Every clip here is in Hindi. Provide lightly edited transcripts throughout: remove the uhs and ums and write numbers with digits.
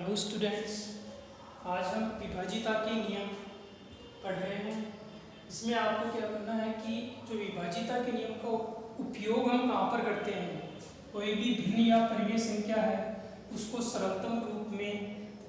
हेलो स्टूडेंट्स, आज हम विभाजिता के नियम पढ़ रहे हैं। इसमें आपको क्या करना है कि जो विभाजिता के नियम का उपयोग हम कहाँ पर करते हैं, कोई भी भिन्न या परिमेय संख्या है उसको सरलतम रूप में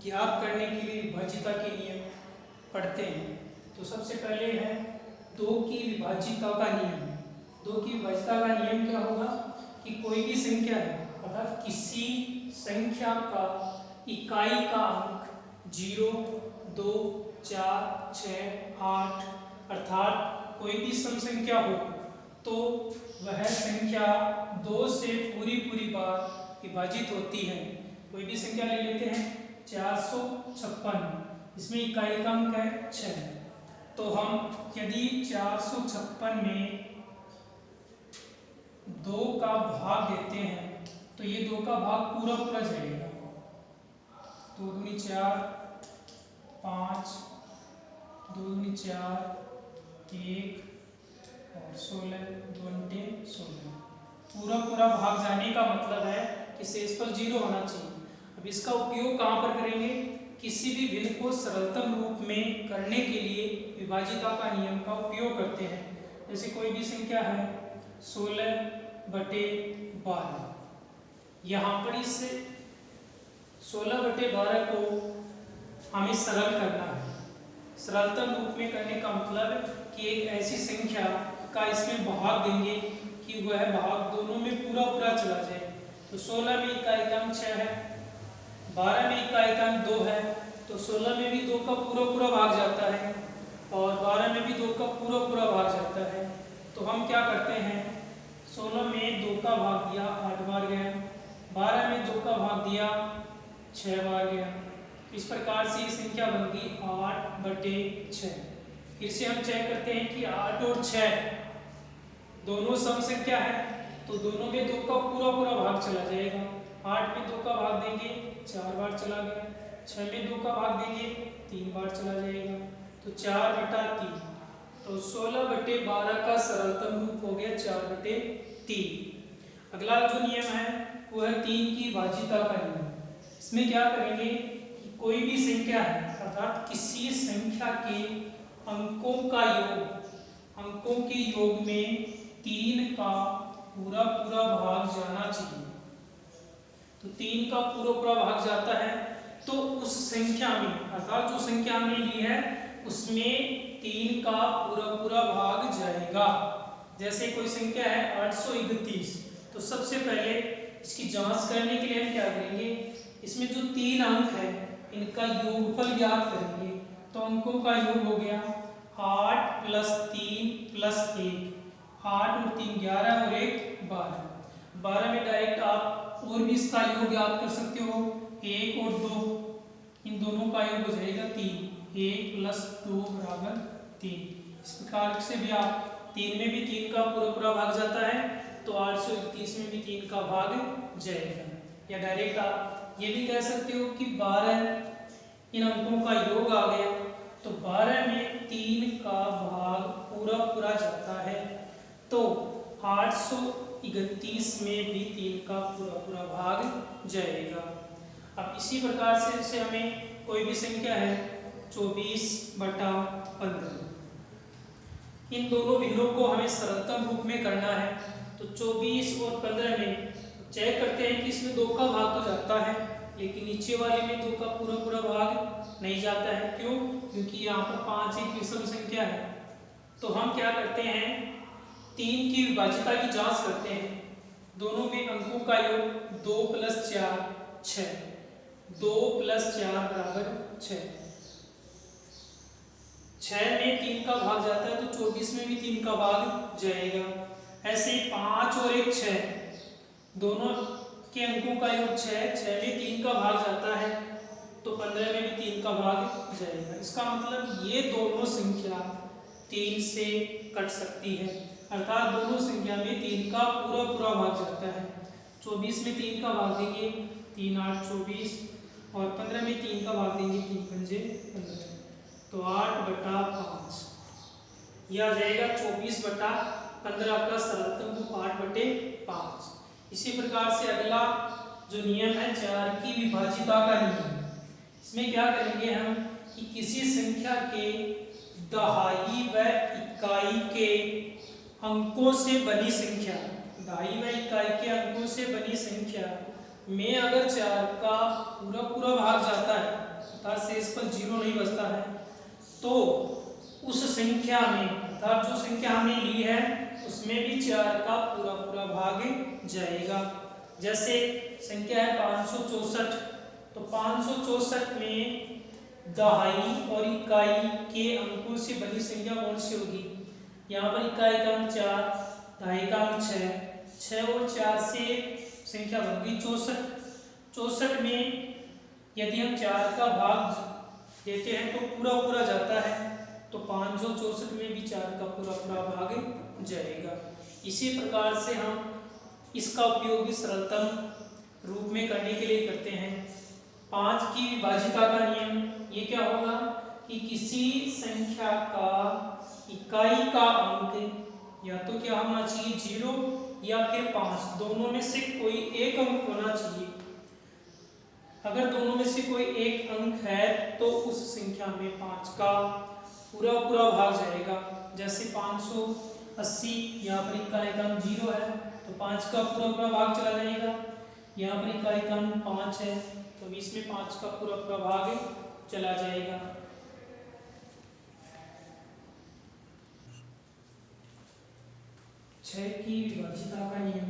ज्ञात करने के लिए विभाजिता के नियम पढ़ते हैं। तो सबसे पहले है 2 की विभाजिता का नियम। 2 की विभाजिता का नियम क्या होगा कि कोई भी संख्या है अर्थात किसी संख्या का इकाई का अंक 0, 2, 4, 6, 8 अर्थात कोई भी सम संख्या हो तो वह संख्या 2 से पूरी बार विभाजित होती है। कोई भी संख्या ले लेते हैं 456, इसमें इकाई का अंक है 6। तो हम यदि 456 में 2 का भाग देते हैं तो ये 2 का भाग पूरा जाएगा। 2 दूनी 4, 5, 2 दूनी 4, 1 और 16, 2 अंटे 16। पूरा भाग जाने का मतलब है कि शेष पर 0 होना चाहिए। अब इसका उपयोग कहाँ पर करेंगे? किसी भी भिन्न को सरलतम रूप में करने के लिए विभाजिता का नियम का उपयोग करते हैं। जैसे कोई भी संख्या है 16/12, यहाँ पर इस 16/12 को हमें सरल करना है। सरलतम रूप में करने का मतलब कि एक ऐसी संख्या का इसमें भाग देंगे कि वह भाग दोनों में पूरा चला जाए। तो 16 में इकाई का अंक 6 है, 12 में इकाई का अंक 2 है, तो 16 में भी 2 का पूरा भाग जाता है और 12 में भी 2 का पूरा भाग जाता है। तो हम क्या करते हैं, 16 में 2 का भाग दिया 8 बार गया, 12 में 2 का भाग दिया 6 बार गया। इस प्रकार से संख्या बन गई 8/6। फिर से हम चेक करते हैं कि 8 और 6 दोनों सम संख्या है तो दोनों में 2 का पूरा भाग चला जाएगा। 8 में 2 का भाग देंगे 4 बार चला गया, 6 में 2 का भाग देंगे 3 बार चला जाएगा, तो 4/3। तो 16/12 का सरलतम रूप हो गया 4/3। अगला जो नियम है वो है 3 की विभाजिता का नियम। इसमें क्या करेंगे कि कोई भी संख्या है अर्थात किसी संख्या के अंकों के योग में 3 का पूरा भाग जाना चाहिए। तो 3 का पूरा भाग जाता है तो उस संख्या में अर्थात जो संख्या हमने ली है उसमें 3 का पूरा भाग जाएगा। जैसे कोई संख्या है 831, तो सबसे पहले इसकी जांच करने के लिए हम क्या करेंगे, इसमें जो 3 अंक है इनका योगफल ज्ञात करेंगे। तो अंकों का योग हो गया 8 + 3 + 1, 8 और 3 11 और 1 12। 12 में डायरेक्ट आप और भी इसका योग ज्ञात कर सकते हो, 1 और 2 इन दोनों का योग हो जाएगा 3, 1 + 2 = 3। इस प्रकार से भी आप 3 में भी 3 का पूरा भाग जाता है तो 831 में भी 3 का भाग जाएगा। या डायरेक्ट आप ये भी कह सकते हो कि 12 इन अंकों का योग आ गया तो 12 में 3 का भाग पूरा जाता है तो 831 में भी 3 का पूरा भाग जाएगा। अब इसी प्रकार से जैसे हमें कोई भी संख्या है 24/15, इन दोनों भिन्नों को हमें सरलतम रूप में करना है। तो 24 और 15 में चेक करते हैं कि इसमें 2 का भाग तो जाता है लेकिन नीचे वाले में 2 का पूरा भाग नहीं जाता है। क्यों? क्योंकि यहाँ पर 5 एक विषम संख्या है। तो हम क्या करते हैं, 3 की विभाजिता की जांच करते हैं। दोनों में अंकों का योग 2 + 4 6, 2 + 4 = 6। 6 में 3 का भाग जाता है तो 24 में भी 3 का भाग जाएगा। ऐसे 5 और 1 6 दोनों के अंकों का योग 6, 6 में 3 का भाग जाता है तो 15 में भी 3 का भाग जाएगा। इसका मतलब ये दोनों संख्या 3 से कट सकती है अर्थात दोनों संख्या में 3 का पूरा भाग जाता है। 24 में 3 का भाग देंगे 3 8 24 और 15 में 3 का भाग देंगे 3 पंजे 15, तो 8/5 यह आ जाएगा 24/15 का सरलतम रूप 8/5। इसी प्रकार से अगला जो नियम है 4 की विभाजिता का नियम। इसमें क्या करेंगे हम कि किसी संख्या के दहाई व इकाई के अंकों से बनी संख्या, दहाई व इकाई के अंकों से बनी संख्या में अगर 4 का पूरा भाग जाता है अर्थात शेष पर 0 नहीं बचता है, तो उस संख्या में अर्थात जो संख्या हमने ली है उसमें भी 4 का पूरा भाग जाएगा। जैसे संख्या है 564, तो 564 में दहाई और इकाई के अंकों से बनी संख्या कौन सी होगी? यहाँ पर इकाई का अंक 4, दहाई का अंक 6 और 4 से संख्या बन गई 64। 64 में यदि हम 4 का भाग देते हैं तो पूरा जाता है, तो 564 में भी 4 का पूरा भाग जाएगा। इसी प्रकार से हम इसका उपयोग भी सरलतम रूप में करने के लिए करते हैं। 5 की विभाजिता का नियम ये क्या होगा कि किसी संख्या का इकाई का अंक या तो क्या होना चाहिए 0 या फिर 5, दोनों में से कोई एक अंक होना चाहिए। अगर दोनों में से कोई एक अंक है तो उस संख्या में 5 का पूरा भाग जाएगा। जैसे 580, यहाँ पर इकाई का अंक 0 है तो 5 का पूरा भाग चला जाएगा। यहाँ पर इकाई का अंक 5 है तो इसमें 5 का पूरा भाग चला जाएगा। छह की विभाजिता का नियम,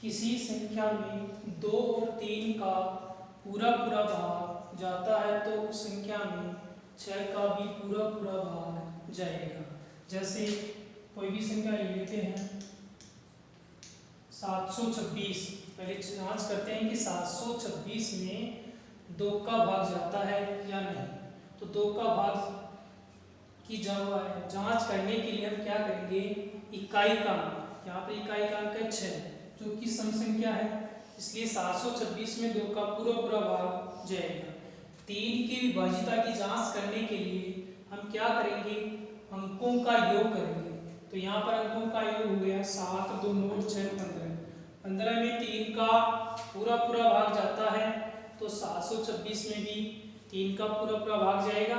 किसी संख्या में 2 और 3 का पूरा भाग जाता है तो उस संख्या में 6 का भी पूरा भाग जाएगा। जैसे कोई भी संख्या ले लेते हैं 726, पहले जांच करते हैं कि 726 में 2 का भाग जाता है या नहीं। तो 2 का भाग की जांच करने के लिए हम क्या करेंगे, इकाई का अंक, यहाँ पर इकाई का अंक है 6 जो कि सम संख्या है, इसलिए 726 में 2 का पूरा भाग जाएगा। 3 की विभाजिता की जांच करने के लिए हम क्या करेंगे, अंकों का योग करेंगे। तो यहाँ पर अंकों का योग हो गया 7, 2, 9, 6, 15। 15 में 3 का पूरा भाग जाता है तो 726 में भी 3 का पूरा भाग जाएगा।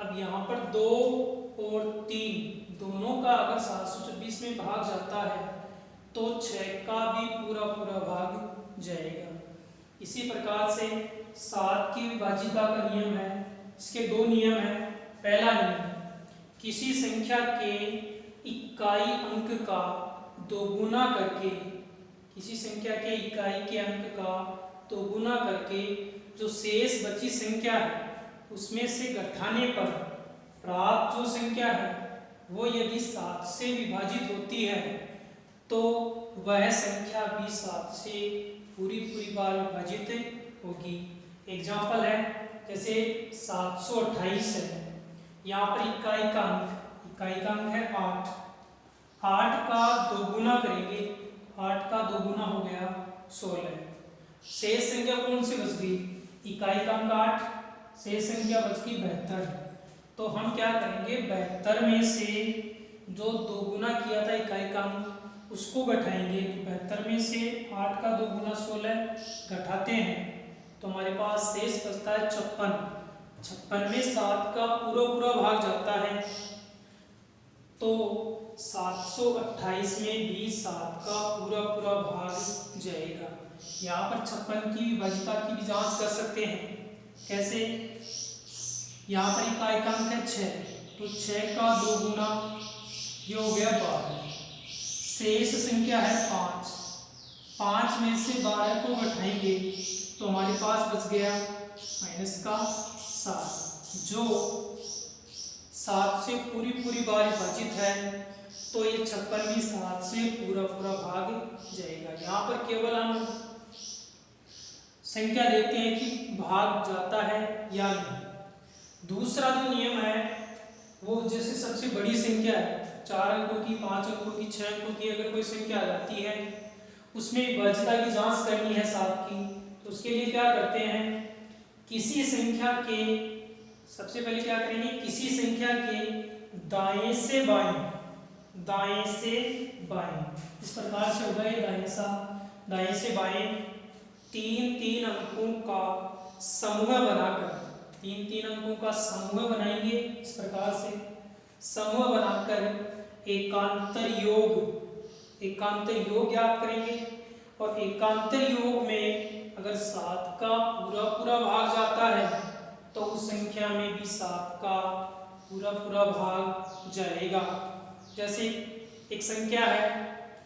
अब यहाँ पर 2 और 3 दोनों का अगर 726 में भाग जाता है तो 6 का भी पूरा भाग जाएगा। इसी प्रकार से 7 की विभाजिता का नियम है, इसके 2 नियम हैं। पहला नियम, किसी संख्या के इकाई अंक का दोगुना करके, किसी संख्या के इकाई के अंक का दोगुना करके जो शेष बची संख्या है उसमें से घटाने पर प्राप्त जो संख्या है वो यदि 7 से विभाजित होती है तो वह संख्या भी 7 से पूरी बार विभाजित होगी। एग्जाम्पल है जैसे 728 है, यहाँ पर इकाई का अंक है 8। 8 का दोगुना करेंगे, 8 का दोगुना हो गया 16। शेष संख्या कौन सी बच गई, इकाई का अंक 8, शेष संख्या बच गई 72। तो हम क्या करेंगे, 72 में से जो दोगुना किया था इकाई का अंक उसको घटाएंगे। तो 72 में से 8 का दोगुना 16 घटाते हैं तो हमारे पास शेष बचता है 56। 56 में 7 का पूरा भाग जाता है तो 728 में भी 7 का पूरा भाग जाएगा। यहाँ पर 56 की विभाजिता की भी जांच कर सकते हैं। कैसे, यहाँ पर इकाई का अंक है 6 तो 6 का दोगुना ये हो गया 12। शेष संख्या है 5। 5 में से 12 को घटाएंगे तो हमारे पास बच गया माइनस का 7, जो 7 से पूरी बार विभाजित है तो ये 56 भी 7 से पूरा भाग जाएगा। यहाँ पर केवल हम संख्या देखते हैं कि भाग जाता है या नहीं। दूसरा जो नियम है वो जैसे सबसे बड़ी संख्या है 4 अंकों की, 5 अंकों की, 6 अंकों की, अगर कोई संख्या आ जाती है उसमें विभाजिता की जांच करनी है 7 की, तो उसके लिए क्या करते हैं, किसी संख्या के, सबसे पहले क्या करेंगे, किसी संख्या के दाएं से बाएं इस प्रकार से होगा ये दाएं से बाएं 3 अंकों का समूह बनाकर तीन तीन अंकों का समूह बनाएंगे इस प्रकार से। समूह बनाकर एकांतर योग ज्ञात करेंगे। और एकांतर योग में अगर 7 का पूरा पूरा भाग जाता है तो उस संख्या में भी 7 का पूरा पूरा भाग जाएगा। जैसे एक संख्या है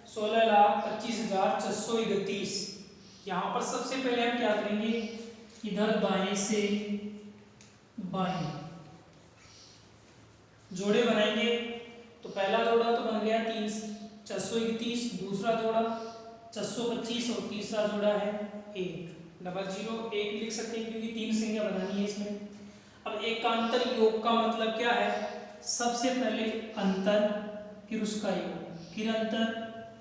16,25,431। यहाँ पर सबसे पहले हम क्या करेंगे, इधर बाएं से बाएं जोड़े बनाएंगे। तो पहला जोड़ा तो बन गया 431, दूसरा जोड़ा 425 और तीसरा जोड़ा है 1। डबल जीरो 1 लिख सकते हैं क्योंकि 3 संख्या बनानी है इसमें। अब एकांतर योग का मतलब क्या है, सबसे पहले अंतर फिर उसका योग, फिर अंतर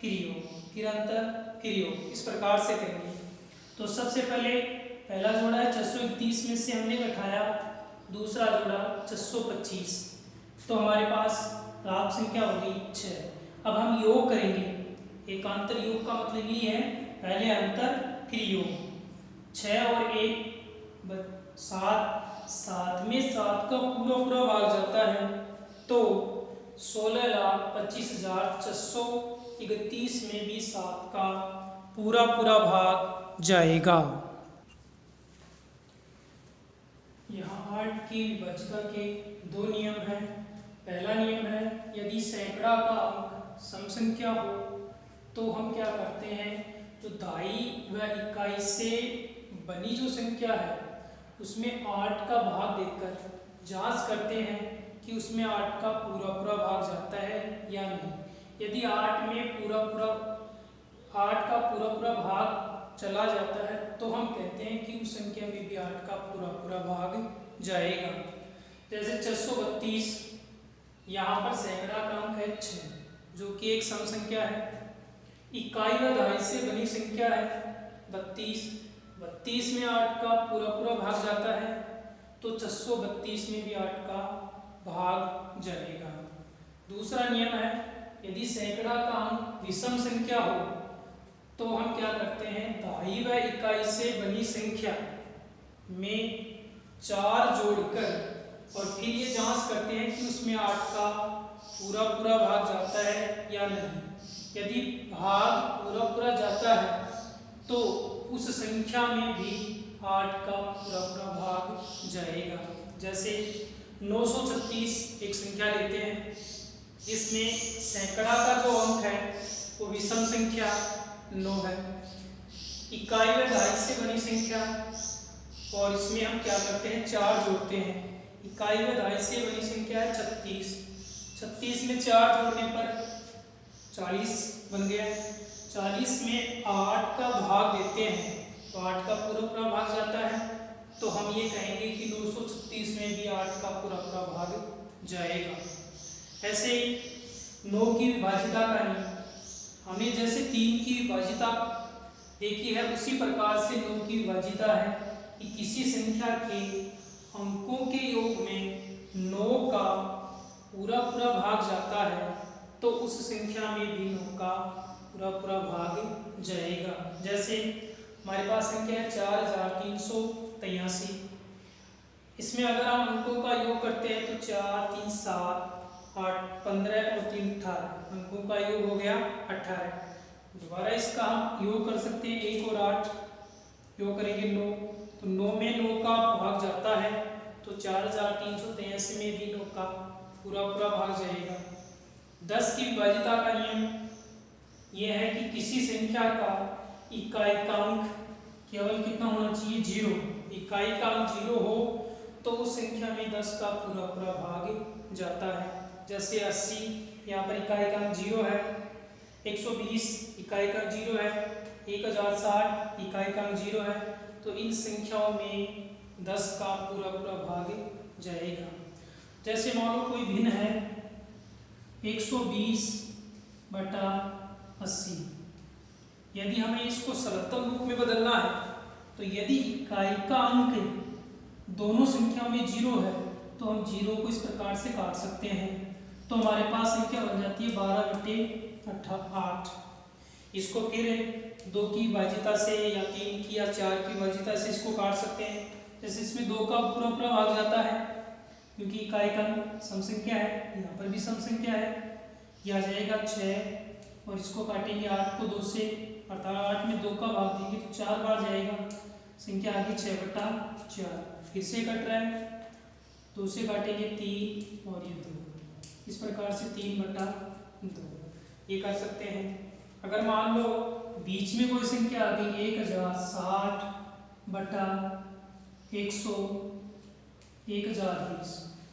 फिर योग, फिर अंतर फिर योग, इस प्रकार से करेंगे। तो सबसे पहले पहला जोड़ा है 431 में से हमने घटाया दूसरा जोड़ा 425, तो हमारे पास प्राप्त संख्या होगी 6। अब हम योग करेंगे। एकांतर योग का मतलब ये है पहले अंतर फिर योग। 6 और 1 7, 7 में 7 का पूरा पूरा भाग जाता है तो 16,25,431 में भी 7 का पूरा पूरा भाग जाएगा। यहाँ 8 की विभाज्यता के 2 नियम हैं। पहला नियम है यदि सैकड़ा का अंक सम संख्या हो तो हम क्या करते हैं, जो दाई व इकाई से बनी जो संख्या है उसमें 8 का भाग देकर जांच करते हैं कि उसमें 8 का पूरा पूरा भाग जाता है या नहीं। यदि 8 में 8 का पूरा पूरा भाग चला जाता है तो हम कहते हैं कि उस संख्या में भी 8 का पूरा पूरा भाग जाएगा। जैसे 432, यहाँ पर सैकड़ा का अंक है 6 जो कि एक सम संख्या है। इकाई व दहाई से बनी संख्या है 32, 32 में 8 का पूरा पूरा भाग जाता है तो 432 में भी 8 का भाग जाएगा। दूसरा नियम है यदि सैकड़ा का अंक विषम संख्या हो तो हम क्या करते हैं, दहाई व इकाई से बनी संख्या में 4 जोड़कर और फिर ये जांच करते हैं कि उसमें 8 का पूरा पूरा भाग जाता है या नहीं। यदि भाग पूरा पूरा जाता है तो उस संख्या में भी 8 का पूरा पूरा भाग जाएगा। जैसे 936 एक संख्या लेते हैं जिसमें सैकड़ा का जो अंक है वो विषम संख्या 9 है। इकाई व दहाई से बनी संख्या और इसमें हम क्या करते हैं, 4 जोड़ते हैं। इकाई व दहाई से बनी संख्या है 36, 36 में 4 जोड़ने पर 40 बन गया। 40 में 8 का भाग देते हैं तो 8 का पूरा पूरा भाग जाता है तो हम ये कहेंगे कि 936 में भी 8 का पूरा पूरा भाग जाएगा। ऐसे 9 की विभाज्यता का नियम, हमने जैसे 3 की विभाज्यता देखी है उसी प्रकार से 9 की विभाज्यता है कि किसी संख्या के अंकों के योग में 9 का पूरा पूरा भाग जाता है तो उस संख्या में भी 9 का पूरा पूरा भाग जाएगा। जैसे हमारे पास संख्या है 4383। इसमें अगर हम अंकों का योग करते हैं तो 4, 3, 7, 8, 15 और 3, 18 अंकों का योग हो गया 18। दोबारा इसका हम योग कर सकते हैं, 1 और 8 योग करेंगे 9, तो 9 में 9 का भाग जाता है तो 4383 में भी 9 का पूरा पूरा भाग जाएगा। 10 की विभाज्यता का नियम यह है कि किसी संख्या का इकाई का अंक केवल कितना होना चाहिए, 0। इकाई का अंक 0 हो तो उस संख्या में 10 का पूरा पूरा भाग जाता है। जैसे 80 यहाँ पर इकाई का अंक 0 है, 120 इकाई का अंक 0 है, 1060 इकाई का अंक 0 है, तो इन संख्याओं में 10 का पूरा पूरा भाग जाएगा। जैसे मान लो कोई भिन्न है 120/80, यदि हमें इसको सरलतम रूप में बदलना है तो यदि इकाई का अंक दोनों संख्याओं में 0 है तो हम 0 को इस प्रकार से काट सकते हैं तो हमारे पास संख्या बन जाती है 12/8। इसको फिर 2 की विभाज्यता से या 3 की या 4 की विभाज्यता से इसको काट सकते हैं जैसे इसमें 2 का पूरा पूरा भाग जाता है क्योंकि इकाई का सम संख्या है, यहाँ पर भी सम संख्या है, ये आ जाएगा 6 और इसको काटेंगे 8 को 2 से, अर्थात 8 में 2 का भाग देंगे तो 4 बार जाएगा, संख्या आ गई 6/4। फिर से कट रहा है, 2 से काटेंगे 3 और ये 2, इस प्रकार से 3/2 ये कर सकते हैं। अगर मान लो बीच में कोई संख्या आ गई 1060/100/1020,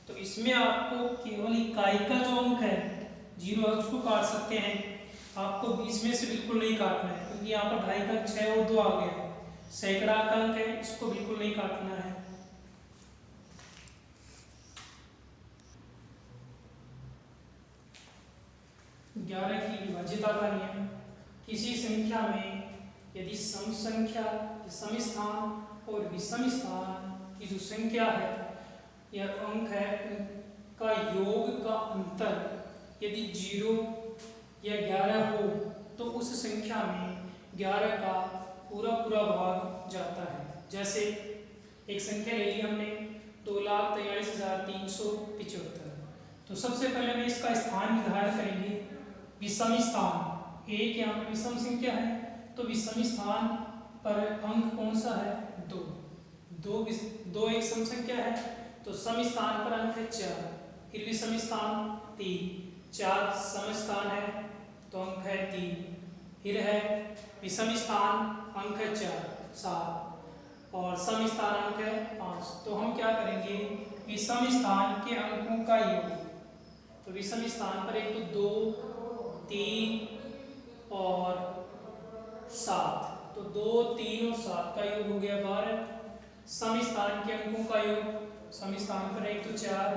तो इसमें आपको केवल इकाई का जो अंक है 0 है उसको काट सकते हैं, आपको बीच में से बिल्कुल नहीं काटना है क्योंकि यहाँ पर 2.5 का 6 और 2 आ गया, सैकड़ा का अंक है, इसको बिल्कुल नहीं काटना है। ग्यारह की विभाज्यता का नियम, किसी संख्या में यदि सम संख्या, सम स्थान और विषम स्थान की जो संख्या है या अंक है उनका योग का अंतर यदि 0 या 11 हो तो उस संख्या में 11 का पूरा पूरा भाग जाता है। जैसे एक संख्या ले ली हमने 2,43,375, तो सबसे पहले में इसका स्थान निर्धारण करेंगे, विषम स्थान, एक यहाँ पर विषम संख्या है तो विषम स्थान पर अंक कौन सा है 2 एक सम संख्या है तो सम स्थान पर अंक है 4, फिर विषम स्थान 3, 4 सम स्थान है तो अंक है 3, फिर है विषम स्थान अंक है 7 और सम स्थान अंक है 5। तो हम क्या करेंगे, विषम स्थान के अंकों का योग, तो विषम स्थान पर एक तो 2, 3 और 7, तो 2, 3 और 7 का योग हो गया 12। सम स्थान के अंकों का योग, सम स्थान पर एक तो 4,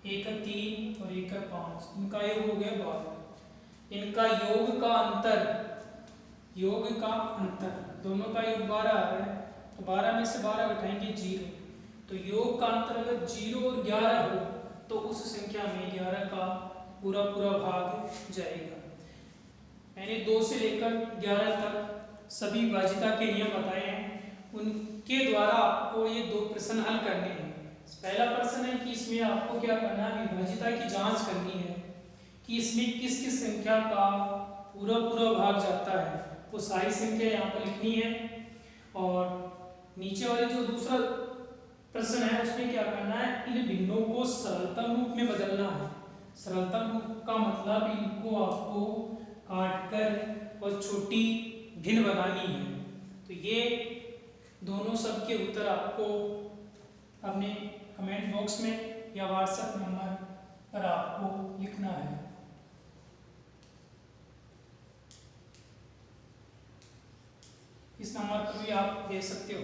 एक 3 और एक 5, इनका योग हो गया 12। इनका योग का अंतर दोनों का योग 12 आ रहा है, तो 12 में से 12 घटाएंगे 0, तो योग का अंतर अगर 0 और 11 हो तो उस संख्या में 11 का पूरा पूरा भाग जाएगा। मैंने 2 से लेकर 11 तक सभी विभाज्यता के नियम बताए हैं, उनके द्वारा आपको ये 2 प्रश्न हल करने हैं। पहला प्रश्न है कि इसमें आपको क्या करना है, विभाज्यता की जांच करनी है कि इसमें किस किस संख्या का पूरा पूरा भाग जाता है, वो सारी संख्या यहाँ पर लिखनी है। और नीचे वाले जो दूसरा प्रश्न है उसमें क्या करना है, इन भिन्नों को सरलतम रूप में बदलना है। सरलतम रूप का मतलब इनको आपको काटकर और छोटी भिन्न बनानी है। तो ये दोनों सब के उत्तर आपको अपने कमेंट बॉक्स में या व्हाट्सएप नंबर पर आपको लिखना है। इस नंबर पर भी आप भेज सकते हो।